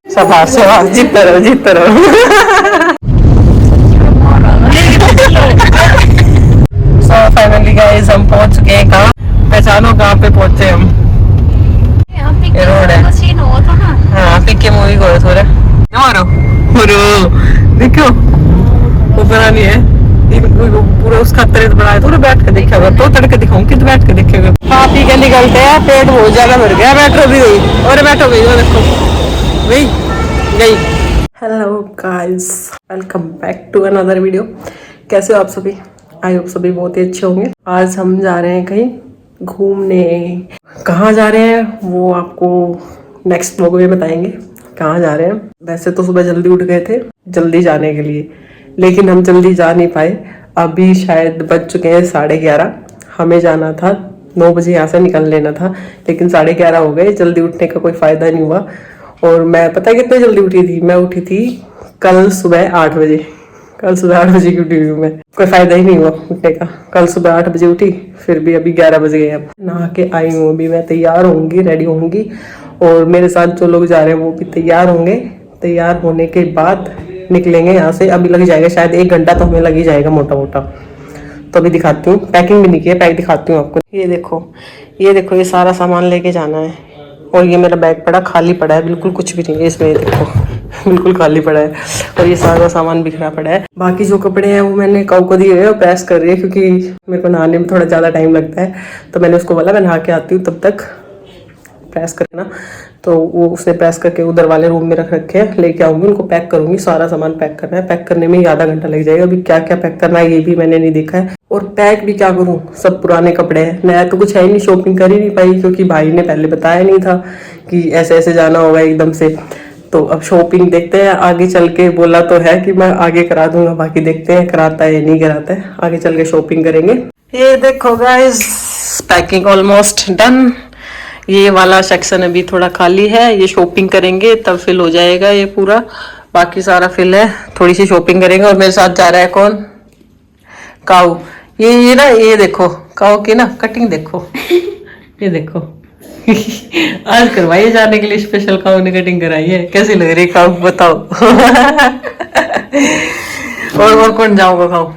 शाबाश शाबाश, जीतते रहो जीतते रहो। सो फाइनली गाइस हम पहुंच चुके हैं कहाँ, पहचानो कहाँ पे पहुंचे हम। ये रोड है। हाँ पीके मूवी को थोड़ा मारो देखो ऊपर नहीं है पूरा उसका तरह बड़ा है, थोड़ा बैठ के देखेगा तो तड़के दिखाऊं कि बैठ के देखेगा। खा पी के निकलते हैं, पेट बहुत ज्यादा भर गया। मेट्रो भी गई और मेट्रो गई, वो देखो वही गई। Hello guys, welcome back to another video. कैसे हो आप सभी? आई होप सभी बहुत ही अच्छे होंगे। आज हम जा रहे हैं कहीं घूमने। कहाँ जा रहे हैं वो आपको नेक्स्ट व्लॉग में बताएंगे कहाँ जा रहे हैं। वैसे तो सुबह जल्दी उठ गए थे जल्दी जाने के लिए, लेकिन हम जल्दी जा नहीं पाए। अभी शायद बज चुके हैं 11:30। हमें जाना था 9 बजे, यहाँ से निकल लेना था, लेकिन 11:30 हो गए। जल्दी उठने का कोई फायदा नहीं हुआ। और मैं पता है कितने जल्दी उठी थी? मैं उठी थी कल सुबह 8 बजे। कल सुबह 8 बजे की उठी हुई मैं, कोई फायदा ही नहीं हुआ उठने का। कल सुबह 8 बजे उठी, फिर भी अभी 11 बज गए। अब नहा के आई हूँ, अभी मैं तैयार होंगी, रेडी होंगी, और मेरे साथ जो लोग जा रहे हैं वो भी तैयार होंगे। तैयार होने के बाद निकलेंगे यहाँ से। अभी लग जाएगा शायद 1 घंटा तो हमें लग ही जाएगा मोटा मोटा। तो अभी दिखाती हूँ, पैकिंग भी नहीं की है, पैक दिखाती हूँ आपको। ये देखो ये सारा सामान लेके जाना है। और ये मेरा बैग पड़ा खाली पड़ा है, बिल्कुल कुछ भी नहीं है इसमें। देखो बिल्कुल खाली पड़ा है, और ये सारा सामान बिखरा पड़ा है। बाकी जो कपड़े हैं वो मैंने काऊ को दिए हैं, प्रेस कर रही है, क्योंकि मेरे को नहाने में थोड़ा ज़्यादा टाइम लगता है। तो मैंने उसको बोला मैं नहा के आती हूँ, तब तक प्रेस करना। तो वो उसने प्रेस करके उधर वाले रूम में रख रखे हैं, लेके आऊंगी, उनको पैक करूंगी। सारा सामान पैक करना है, पैक करने में ही आधा घंटा लग जाएगा। अभी क्या क्या पैक करना है ये भी मैंने नहीं देखा है। और पैक भी क्या करूं, सब पुराने कपड़े हैं, नया तो कुछ है ही नहीं। शॉपिंग कर ही नहीं पाई, क्योंकि भाई ने पहले बताया नहीं था कि ऐसे ऐसे जाना होगा एकदम से। तो अब शॉपिंग देखते हैं आगे चल के। बोला तो है कि मैं आगे करा दूंगा, बाकी देखते हैं कराता है या नहीं कराता है। आगे चल के शॉपिंग करेंगे। ये देखो गाइस, पैकिंग ऑलमोस्ट डन। ये वाला सेक्शन अभी थोड़ा खाली है, ये शॉपिंग करेंगे तब फिल हो जाएगा ये पूरा। बाकी सारा फिल है, थोड़ी सी शॉपिंग करेंगे। और मेरे साथ जा रहा है कौन? काऊ। ये ना, ये देखो काऊ की ना कटिंग देखो ये देखो आज करवाइए जाने के लिए स्पेशल काऊ ने कटिंग कराई है। कैसी लग रही काऊ बताओ और कौन जाऊंगा? काऊ,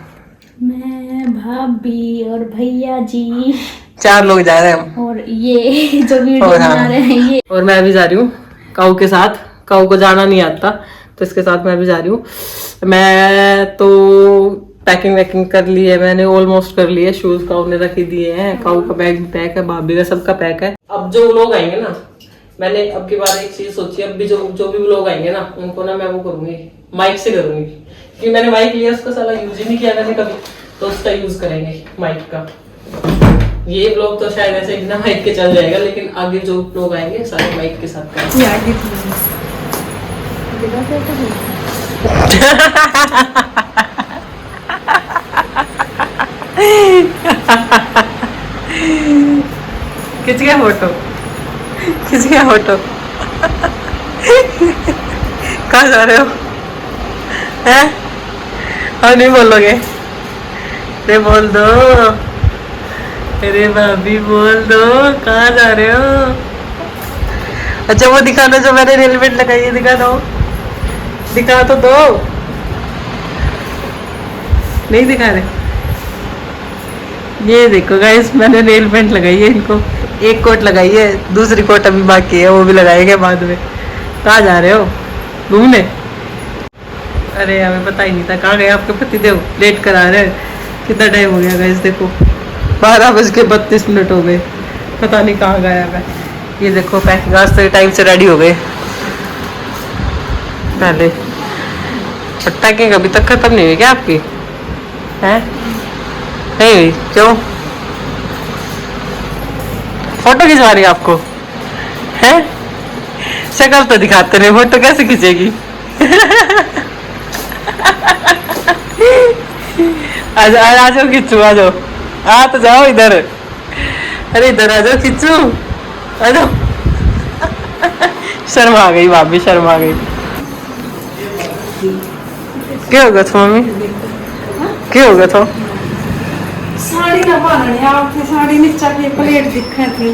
मैं, भाभी और भैया जी, 4 लोग जा रहे हैं हम। और ये जो वीडियो बना रहे हैं ये। और मैं भी जा रही हूँ काऊ के साथ। काऊ को जाना नहीं आता, तो इसके साथ मैं भी जा रही हूँ। मैं तो पैकिंग वैकिंग कर ली है, मैंने ऑलमोस्ट कर ली है। शूज काऊ ने रख ही दिए हैं, काऊ का बैग भी पैक है, भाभी का सबका पैक है। अब जो लोग आएंगे ना, मैंने अब की बार एक चीज सोची, अब भी जो भी लोग आएंगे ना, उनको ना मैं वो करूंगी, माइक से करूंगी। क्योंकि मैंने माइक लिया, उसका साला यूज ही नहीं किया मैंने कभी, तो उसका यूज करेंगे माइक का। ये ब्लॉग तो शायद ऐसे बिना माइक के चल जाएगा, लेकिन आगे जो लोग आएंगे सारे माइक के साथ करेंगे। खिंच गया फोटो, खिंच गया फोटो कहाँ जा रहे हो? हैं? और नहीं बोलोगे? अरे बोल दो, अरे भाभी बोल दो, कहाँ जा रहे हो? अच्छा वो दिखा दो जो मैंने हेलमेट लगाई है, दिखा दो, दिखा तो दो। नहीं दिखा रहे? ये देखो गाइस, मैंने नेल पेंट लगाई है इनको। एक कोट लगाई है, दूसरी कोट अभी बाकी है, वो भी लगाएंगे बाद में। कहाँ जा रहे हो? घूमने? अरे हमें पता ही नहीं था। कहाँ गए आपके पतिदेव? लेट करा रहे। कितना टाइम हो गया गाइस, देखो 12:32 हो गए, पता नहीं कहाँ गया है। ये देखो पैकिंग आज तो टाइम से रेडी हो गए पहले। पैकिंग अभी तक खत्म नहीं हुई क्या आपकी? है नहीं हुई? क्यों? फोटो खिंचवा रही है आपको? है शक्ल तो दिखाते नहीं, फोटो कैसे खींचेगी? आ जाओ खींचू, आ जाओ, आ तो जाओ इधर। अरे इधर आ जाओ, खींचू, आ जाओ। शर्म आ गई भाभी, शर्म आ गई। क्या होगा था मम्मी? क्या होगा था? साड़ी का बारन है आपकी, साड़ी नीचा की प्लेट दिखे थी,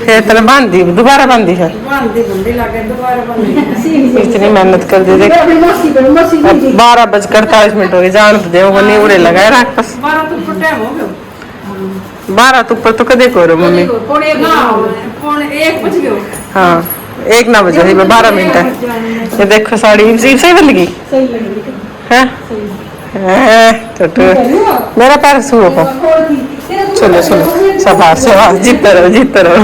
फिर तेने बांधी दोबारा बांधी है इतनी मेहनत कर दी देख 12:48 हो गए जान तो दे नहीं उड़े लगाए राख बस 12 तो ऊपर तो कदे करो मम्मी हाँ 1 ना बजे 12 मिनट है ये देखो साड़ी सही बन गई है मेरा पैर सू को चलो चलो शाबाश शाबाश जीतते रहो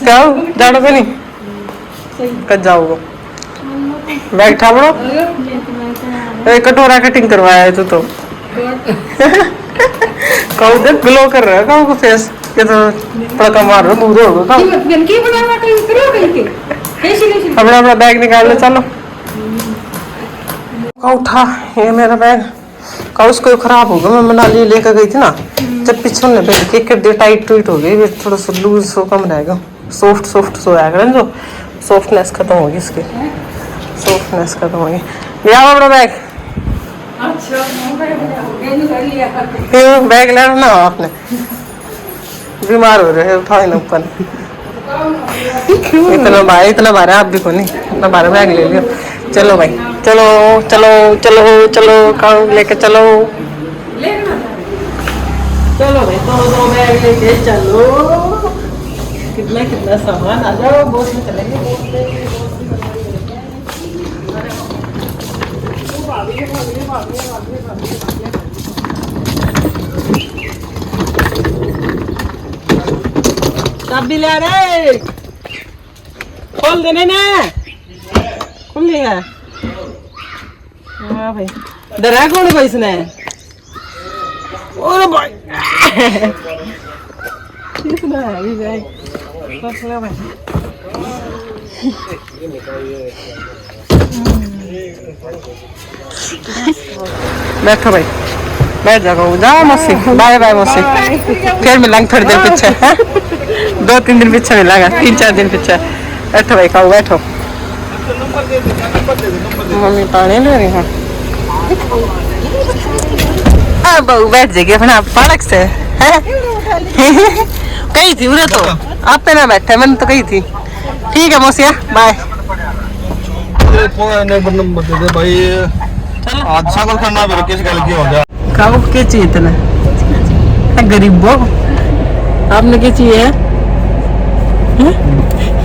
कहो जानो को नहीं कब जाओगे बैठा बड़ो कटोरा कटिंग करवाया है तो कहो देख ग्लो कर रहा है कहो को फेस ये तो पड़का मार रहा बूढ़ो होगा अपना बैग निकाल लो चलो उठा ये मेरा बैग का उसको खराब हो गया मैं मनाली लेकर गई थी ना जब पीछे ने बैठ के कर दिया टाइट टूट हो गई थोड़ा सा लूज सो कम रहेगा सॉफ्ट सो आएगा जो सॉफ्टनेस खत्म होगी इसकी सॉफ्टनेस खत्म होगी लिया अपना बैग बैग लेना ना आपने बीमार हो रहे हैं उठाए ना ऊपर इतना भारा आप भी को नहीं इतना भारा बैग ले लियो चलो भाई चलो चलो चलो चलो काम लेके चलो चलो भाई दो बैग लेके चलो कितना सामान आ जाओ बोस में चलेंगे चाबी ले रे खोल देने ना खुल गया हाँ भाई डरा कौन को इसने ओरे भाई कितना है ये भाई पकड़ा भाई बैठो भाई बैठ जाओ जा मौसी बाय बाय मौसी फिर मिलेंगे थोड़ी देर पीछे 2-3 दिन पीछे मिलेगा 3-4 दिन पीछे बैठो भाई खाओ बैठो मम्मी पानी ले रही है बहू बैठ जाएगी अपना पालक से कही थी उरे तो आप पे ना बैठे मैंने तो कही थी ठीक है मौसिया बाय भाई हादसा को करना फिर किस गल की हो गया खाओ क्या चाहिए इतना गरीबो आपने क्या चाहिए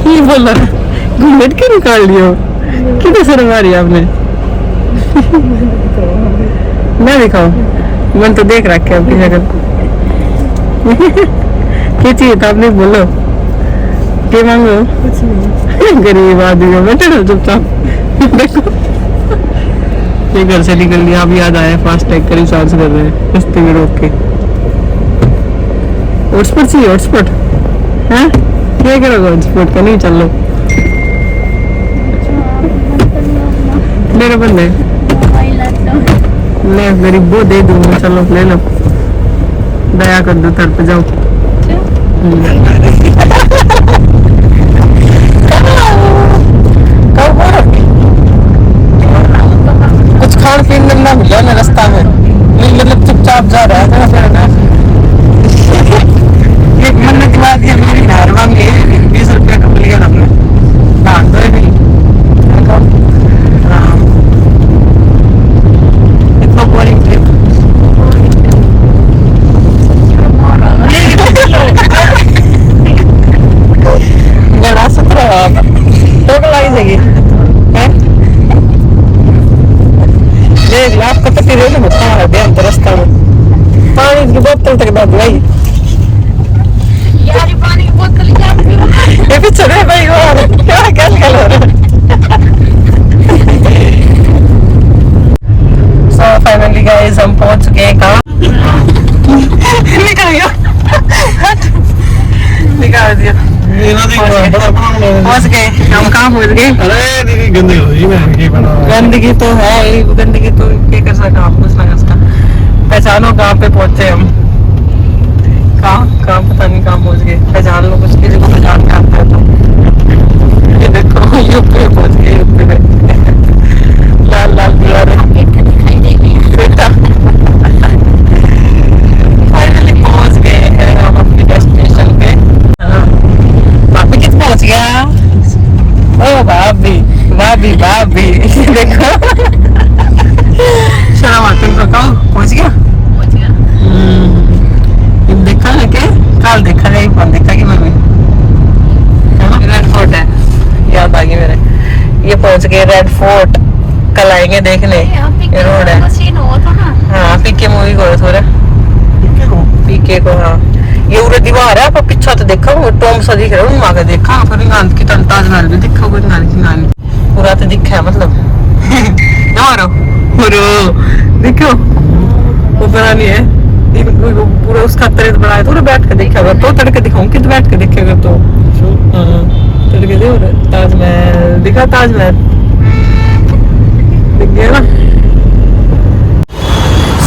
ये बोला घूंघट क्यों निकाल लियो कितने शर्म आ रही है आपने मैं दिखाऊं मन तो देख रखे आपकी शक्ल क्या चाहिए था आपने बोलो क्या मांगो कुछ नहीं गरीब आदमी बैठे रहो चुपचाप देखो ये घर से निकल लिया अब याद आया फास्ट टैग का रिचार्ज कर रहे हैं रास्ते में रोक के हॉटस्पॉट चाहिए हॉटस्पॉट हैं क्या करोगे हॉटस्पॉट का नहीं चलो मेरा बंद है ले गरीबो दे दूंगा चलो ले लो दया कर दो तर पे जाओ कुछ खान पीने ना मिला ना रास्ता में नहीं मतलब चुपचाप जा रहा है ना एक मन्नत की बात है मेरी धार मांगी 20 रुपया कम लिया हमने हाँ तो नहीं इतना बोरिंग ट्रिप गड़ा सत्र टोक लाई जाएगी देख लो आपको तो फिर ना बता रहा है रास्ता में पानी की बोतल तक दादी भाई यार पानी की बोतल ये पीछे रे भाई और क्या क्या कर रहा है सो फाइनली गाइस हम पहुंच चुके हैं कहाँ निकल गया निकाल दिया पहुंच गए हम कहाँ पहुंच गए अरे दीदी गंदगी हो रही है गंदगी तो है गंदगी तो क्या कर सकते आप कुछ लगा उसका पहचानो कहाँ पे पहुंचे हम कहाँ पता नहीं कहाँ पहुंच गए पहचान लो कुछ किसी को पहचान में आता है तो ये देखो यूपी पहुंच गए यूपी में लाल लाल दीवारें बेटा फाइनली पहुंच गए हैं हम अपनी डेस्टिनेशन भाभी भाभी देखो शर्म आते हैं कहो पहुंच गया देखा है क्या कल देखा है कौन देखा कि मैं रेड फोर्ट है याद आ गई मेरे ये पहुंच गए रेड फोर्ट कल आएंगे देखने ये रोड है हाँ पीके मूवी को थोड़ा पीके को हाँ ये उरे दीवार है पर पीछा तो देखा वो टॉम सा दिख रहा है वहां का देखा फिर गांध की ताजमहल भी देखा कोई गांध की गांध पूरा तो दिखा है मतलब मारो देखो ऊपर नहीं है पूरा उसका तरह बनाया तो बैठ के देखेगा तो तड़के दिखाऊं कि बैठ के देखेगा तो तड़के दे ताजमहल दिखा ताजमहल दिख गया ना।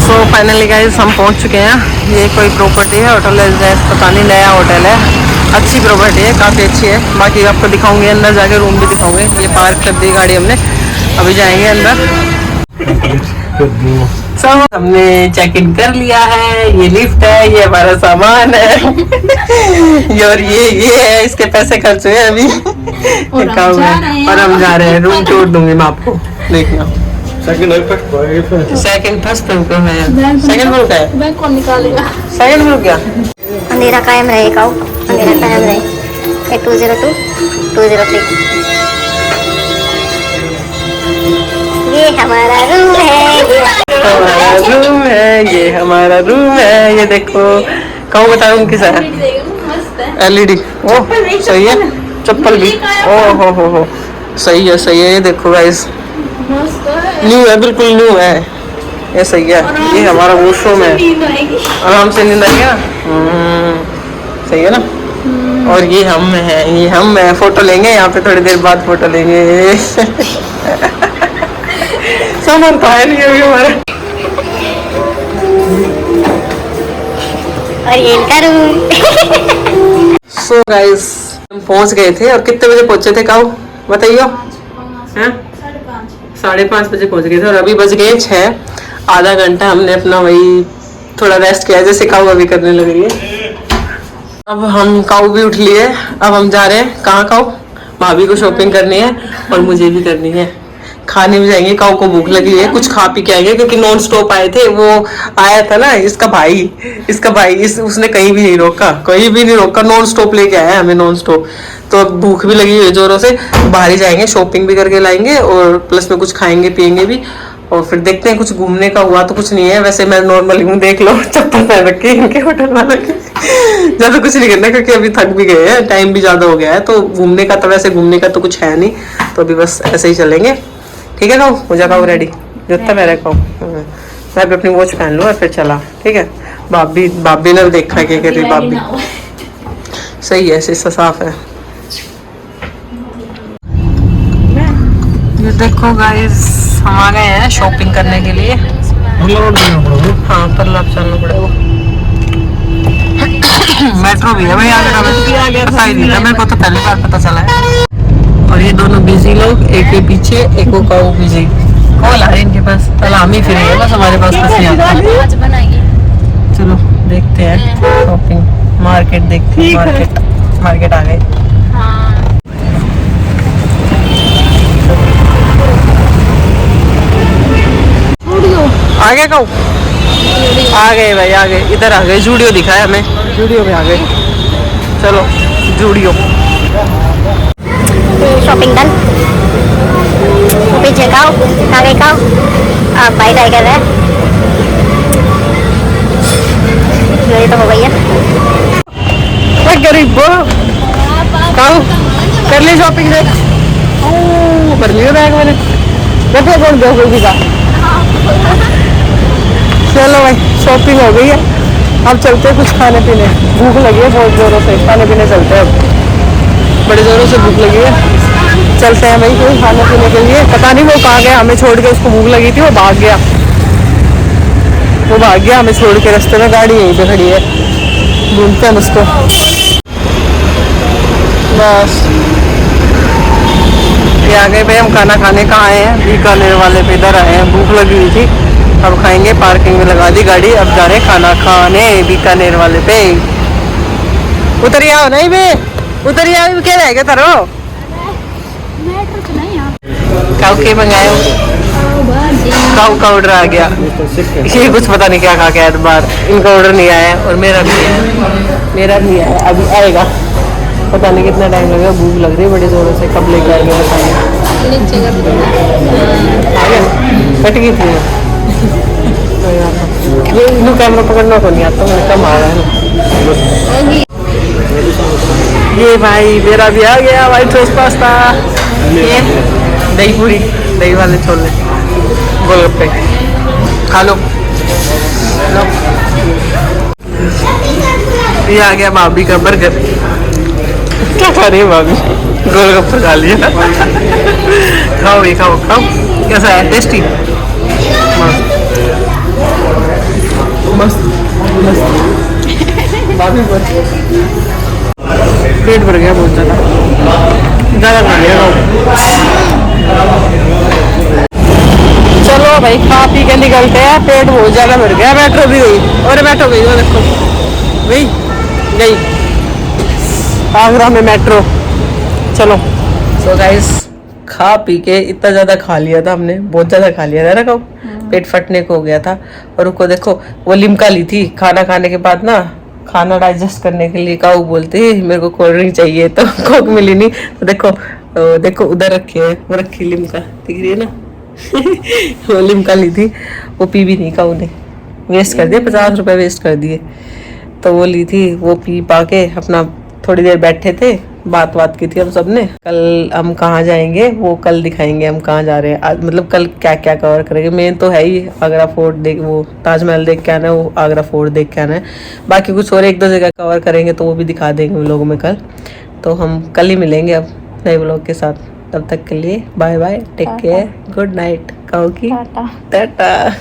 सो फाइनली गाइस हम पहुंच चुके हैं ये कोई प्रॉपर्टी है होटल है पता नहीं नया होटल है अच्छी प्रॉपर्टी है काफ़ी अच्छी है बाकी आपको दिखाऊंगे अंदर जाके रूम भी दिखाऊंगे ये पार्क कर दी गाड़ी हमने अभी जाएंगे अंदर। सब हमने चेक इन कर लिया है ये लिफ्ट है ये हमारा सामान है और ये है इसके पैसे खर्च हुए अभी और हम जा रहे हैं रूम छोड़ दूंगी मैं आपको देखना सेकंड फर्स्ट फ्लोर का है सेकंड फ्लोर का है बैंक कौन निकालेगा सेकंड फ्लोर क्या अंधेरा कायम रहेगा अंधेरा कायम रहे 202 203 ये हमारा रूम है ये हमारा रूम है ये देखो कहूँ बता रूम किसा है LED ओ सही है चप्पल भी ओ हो सही है ये देखो गाइस न्यू है बिल्कुल न्यू है ये सही है ये हमारा वॉशरूम है आराम से नींद आएगा सही है ना और ये हम है फोटो लेंगे यहाँ पे थोड़ी देर बाद फोटो लेंगे सामान तो है नहीं अभी हमारा और ये इनका रूम। सो गाइस हम पहुंच गए थे और कितने बजे पहुंचे थे काऊ बताइयो 5:30 बजे पहुंच गए थे और अभी बज गए 6 आधा घंटा हमने अपना वही थोड़ा रेस्ट किया जैसे काऊ अभी करने लग रही है। अब हम काऊ भी उठ लिए अब हम जा रहे हैं कहाँ काऊ भाभी को शॉपिंग करनी है और मुझे भी करनी है खाने में जाएंगे काऊ को भूख लगी है कुछ खा पी के आएंगे क्योंकि नॉन स्टॉप आए थे वो आया था ना इसका भाई उसने कहीं भी नहीं रोका नॉन स्टॉप लेके आया हमें नॉन स्टॉप तो भूख भी लगी हुई है जोरों से बाहर ही जाएंगे शॉपिंग भी करके लाएंगे और प्लस में कुछ खाएंगे पियेंगे भी और फिर देखते हैं कुछ घूमने का हुआ तो कुछ नहीं है वैसे मैं नॉर्मली हूँ देख लो चप्पल पहन रखी है इनके होटल वालों की ज्यादा कुछ नहीं करना क्योंकि अभी थक भी गए हैं टाइम भी ज्यादा हो गया है तो घूमने का तो कुछ है नहीं तो अभी बस ऐसे ही चलेंगे ठीक है खाओ हो जा खाओ रेडी जितना मेरा खाओ मैं भी अपनी वॉच पहन लूँ और फिर चला ठीक है भाभी ने देखा क्या कर रही भाभी सही है शीशा साफ है ये देखो गाइस हम आ गए हैं शॉपिंग करने के लिए हाँ पर चलना पड़ेगा मेट्रो भी है भाई आगे पता ही नहीं था मेरे को तो पहली बार पता चला है और ये दोनों बिजी लोग एक के पीछे एक को काऊ बिजी कॉल आ रही इनके पास कल हम ही फिरेंगे बस हमारे पास कुछ नहीं आता चलो देखते हैं शॉपिंग मार्केट देखते हैं मार्केट आ गए आ गए कहूँ आ गए भाई आ गए इधर आ गए जूडियो दिखाया हमें जूडियो में आ गए चलो जूडियो शॉपिंग डन पीछे खाओ आगे खाओ आप भाई ट्राई कर रहे हैं ये तो हो गई है गरीब कर ली शॉपिंग देख कर लिया बैग मैंने देखो कौन दो कोई का चलो भाई शॉपिंग हो गई है अब चलते हैं कुछ खाने पीने भूख लगी है बहुत जोरों से खाने पीने चलते हैं अब बड़े जोरों से भूख लगी है चलते हैं भाई कोई खाने पीने के लिए पता नहीं वो कहाँ गया हमें छोड़ के उसको भूख लगी थी वो भाग गया हमें छोड़ के रास्ते में गाड़ी यहीं पे खड़ी है ढूंढते हैं उसको बस ये आ गए भाई हम खाना खाने कहाँ आए हैं बीकानेर वाले पे इधर आए हैं भूख लगी हुई थी अब खाएंगे पार्किंग में लगा दी गाड़ी अब जा रहे हैं खाना खाने बीकानेर वाले पे उतर आओ नहीं बे उतर आओ क्या रहेगा तारो काऊ के मंगाया काऊ का ऑर्डर आ गया। ये कुछ पता नहीं क्या खा के आया बाहर। इनका ऑर्डर नहीं आया और मेरा भी नहीं आया, अभी आएगा। पता नहीं कितना टाइम लगेगा। भूख लग रही है बड़ी जोरों से, कब लेके आएंगे बताइए। आ गया कट गई थी ये इन्हों कैमरा पकड़ना को नहीं आता, मैंने कम आ रहा है। ये भाई मेरा भी आ गया व्हाइट सॉस पास्ता। ये दही पूरी, दही वाले छोले, गोलगप्पे खा लो। ये आ गया भाभी का बर्गर। क्या खा रही है भाभी? गोलगप्पे खा लिया। खाओ ये खाओ खाओ। कैसा है? टेस्टी? मस्त मस्त। भाभी पेट भर गया बहुत ज़्यादा खा लिया। चलो भाई खा पी के निकलते हैं। पेट बहुत ज़्यादा भर गया। मेट्रो भी गई और मेट्रो गई वो देखो वही गई आगरा में मेट्रो। चलो सो गाइस खा पी के इतना ज़्यादा खा लिया था हमने, बहुत ज़्यादा खा लिया था ना कब पेट फटने को हो गया था। और उसको देखो वो लिम्का ली थी खाना खाने के बाद ना, खाना डाइजेस्ट करने के लिए काऊ बोलते मेरे को कोल्ड ड्रिंक चाहिए तो कोक मिली नहीं। तो देखो उधर रखी है, वो रखी लिम्का दिख रही है ना। वो लिम्का ली थी, वो पी भी नहीं काऊ ने, वेस्ट कर दिया। 50 रुपए वेस्ट कर दिए। तो वो ली थी, वो पी पा के अपना थोड़ी देर बैठे थे, बात की थी हम सब ने। कल हम कहाँ जाएंगे वो कल दिखाएंगे, हम कहाँ जा रहे हैं आज, मतलब कल क्या क्या कवर करेंगे। मेन तो है ही आगरा फोर्ट देख, वो ताजमहल देख के आना है, वो आगरा फोर्ट देख के आना है। बाकी कुछ और 1-2 जगह कवर करेंगे तो वो भी दिखा देंगे उन लोगों में कल। तो हम कल ही मिलेंगे अब नए व्लॉग के साथ। तब तक के लिए bye bye, take care, good night, काऊ की टाटा।